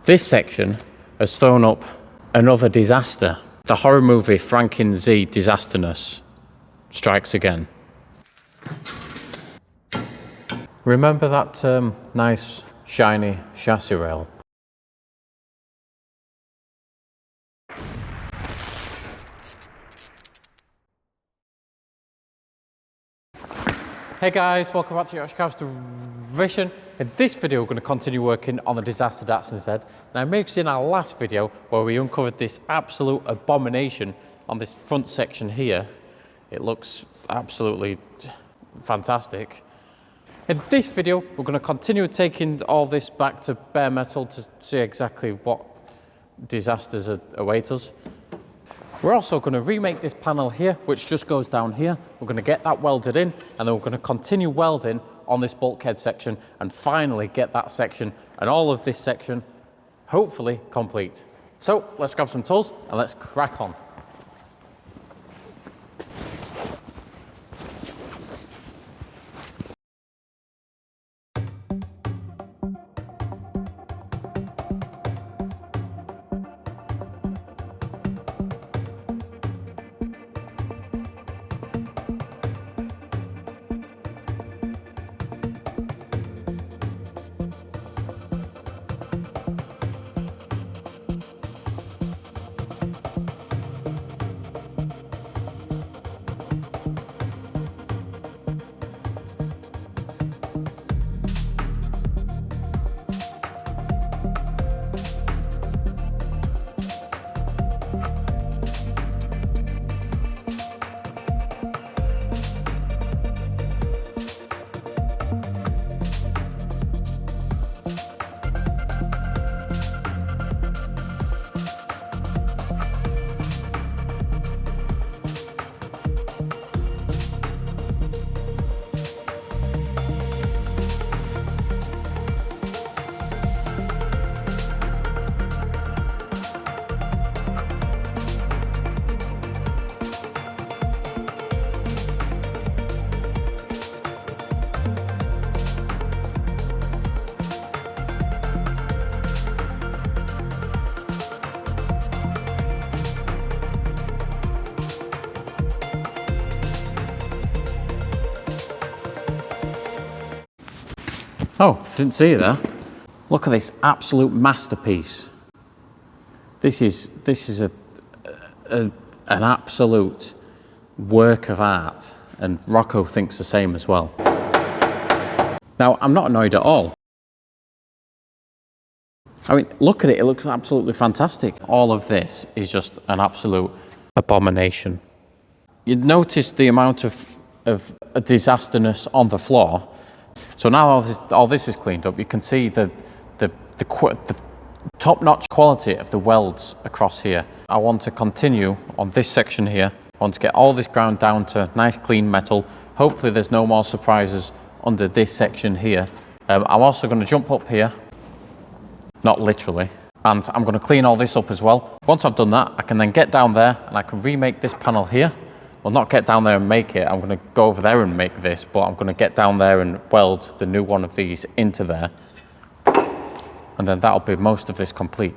This section has thrown up another disaster. The horror movie Franken Z Disastrous strikes again. Remember that nice shiny chassis rail? Hey guys, welcome back to your Restoration. In this video, we're going to continue working on the Disastrous Datsun Z. Now, you may have seen our last video where we uncovered this absolute abomination on this front section here. It looks absolutely fantastic. In this video, we're going to continue taking all this back to bare metal to see exactly what disasters await us. We're also going to remake this panel here, which just goes down here. We're going to get that welded in, and then we're going to continue welding on this bulkhead section and finally get that section and all of this section hopefully complete. So let's grab some tools and let's crack on. Oh, didn't see you there. Look at this absolute masterpiece. This is an absolute work of art, and Rocco thinks the same as well. Now, I'm not annoyed at all. I mean, look at it, it looks absolutely fantastic. All of this is just an absolute abomination. You'd notice the amount of disasterness on the floor. So now all this is cleaned up, you can see the top-notch quality of the welds across here. I want to continue on this section here. I want to get all this ground down to nice clean metal. Hopefully there's no more surprises under this section here. I'm also going to jump up here, not literally, and I'm going to clean all this up as well. Once I've done that, I can then get down there and I can remake this panel here. Well, not get down there and make it, I'm going to go over there and make this, but I'm going to get down there and weld the new one of these into there. And then that'll be most of this complete.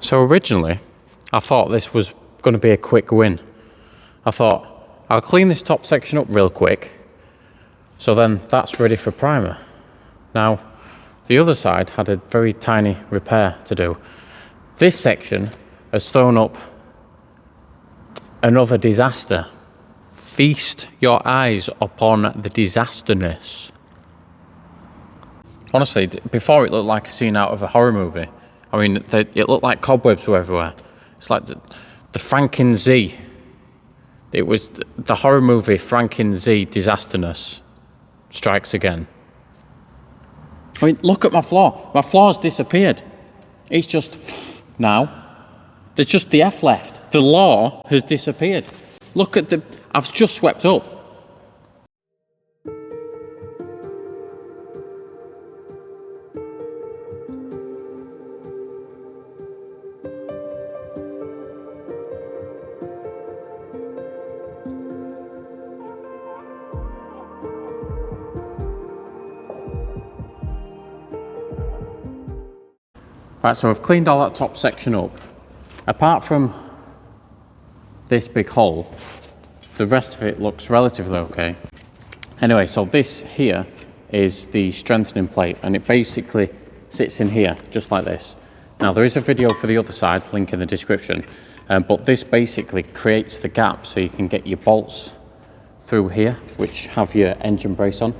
So originally, I thought this was going to be a quick win. I thought, I'll clean this top section up real quick, So then that's ready for primer. Now, the other side had a very tiny repair to do. This section has thrown up another disaster. Feast your eyes upon the disasterness. Honestly, before it looked like a scene out of a horror movie. I mean, it looked like cobwebs were everywhere. It's like the Franken Z. It was the horror movie Franken Z disasterness strikes again. I mean, look at my floor. My floor's disappeared. It's just now. There's just the F left. The law has disappeared. Look at I've just swept up. Right, so I've cleaned all that top section up. Apart from this big hole, the rest of it looks relatively okay. Anyway, so this here is the strengthening plate, and it basically sits in here, just like this. Now, there is a video for the other side, link in the description, but this basically creates the gap so you can get your bolts through here, which have your engine brace on.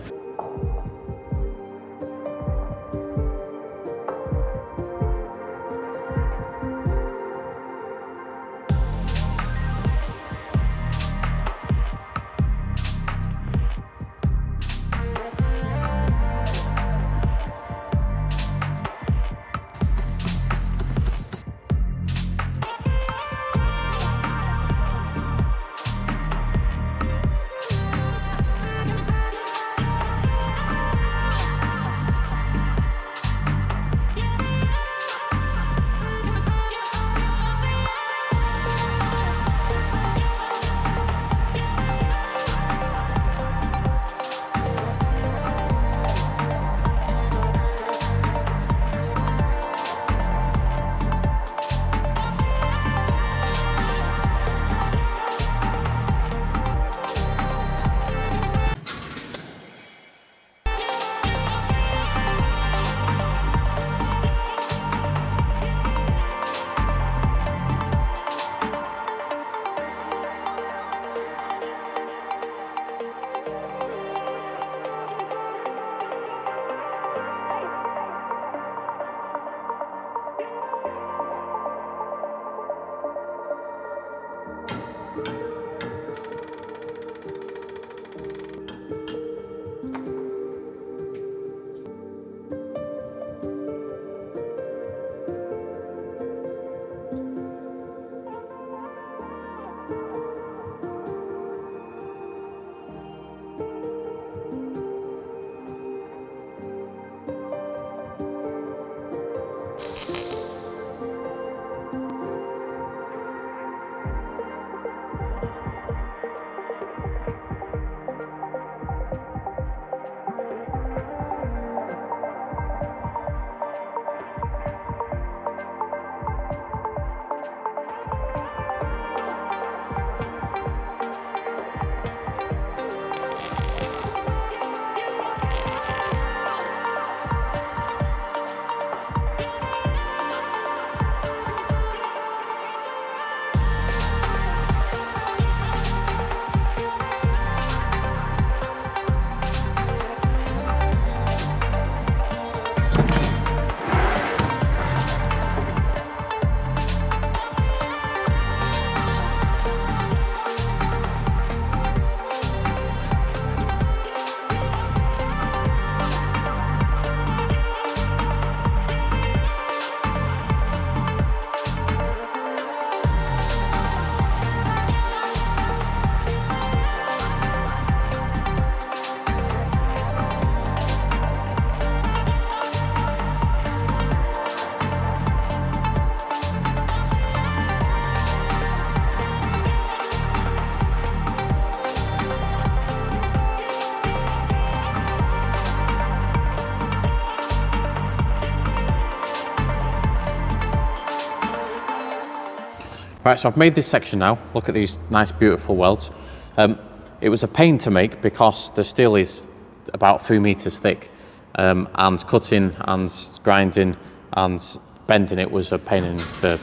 Right, so I've made this section now. Look at these nice, beautiful welds. It was a pain to make because the steel is about 3 meters thick, and cutting and grinding and bending it was a pain in the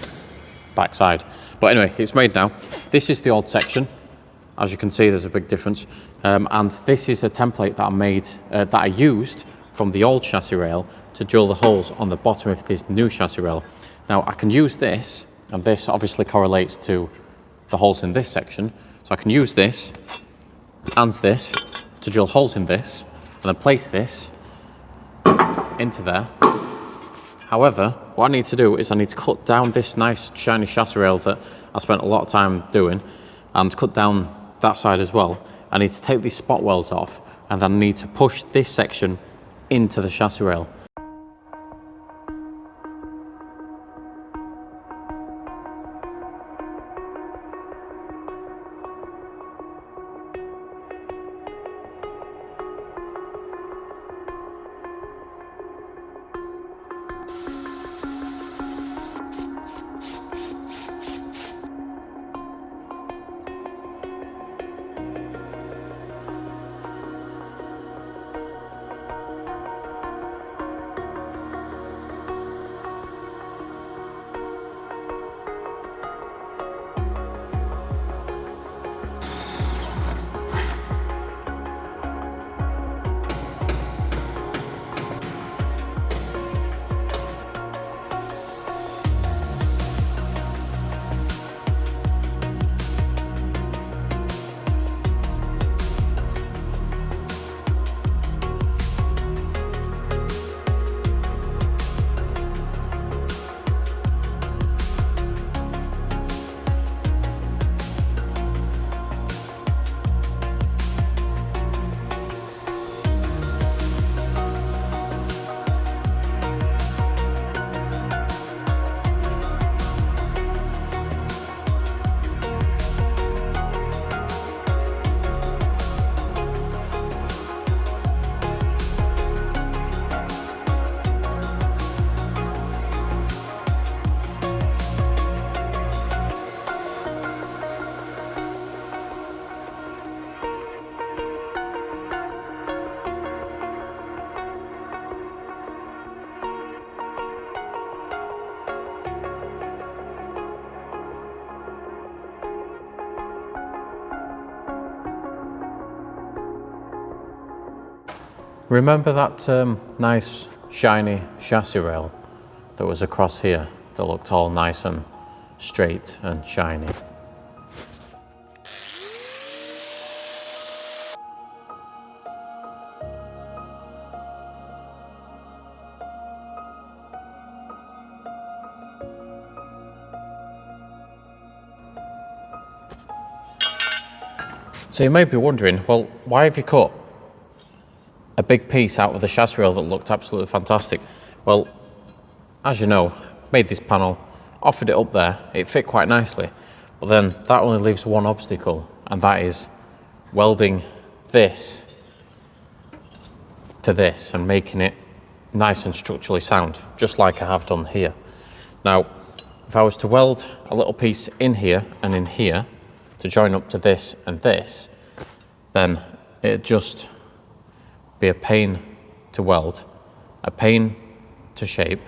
backside. But anyway, it's made now. This is the old section. As you can see, there's a big difference. And this is a template that I made, that I used from the old chassis rail to drill the holes on the bottom of this new chassis rail. Now I can use this, and this obviously correlates to the holes in this section. So I can use this and this to drill holes in this, and then place this into there. However, what I need to do is I need to cut down this nice shiny chassis rail that I spent a lot of time doing, and cut down that side as well. I need to take these spot welds off, and then I need to push this section into the chassis rail. Remember that nice shiny chassis rail that was across here that looked all nice and straight and shiny? So you may be wondering, well, why have you cut a big piece out of the chassis rail that looked absolutely fantastic? Well, as you know, made this panel, offered it up there, it fit quite nicely, but then that only leaves one obstacle, and that is welding this to this and making it nice and structurally sound, just like I have done here. Now, if I was to weld a little piece in here and in here to join up to this and this, then it'd just be a pain to weld, a pain to shape,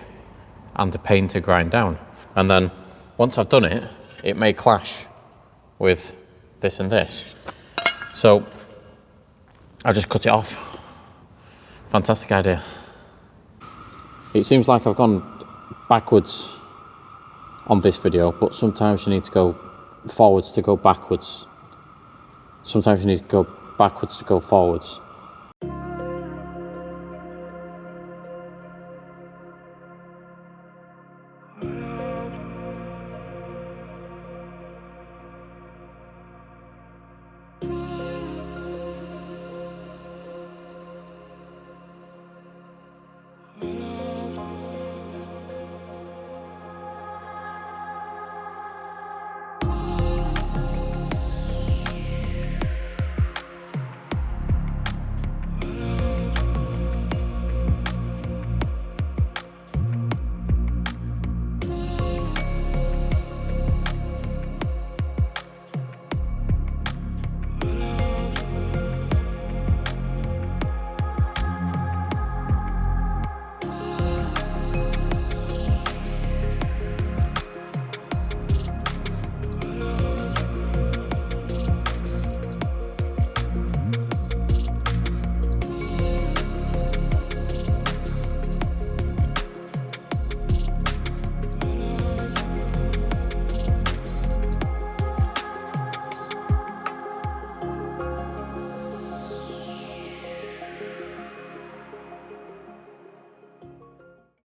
and a pain to grind down. And then once I've done it, it may clash with this and this. So I just cut it off. Fantastic idea. It seems like I've gone backwards on this video, but sometimes you need to go forwards to go backwards. Sometimes you need to go backwards to go forwards.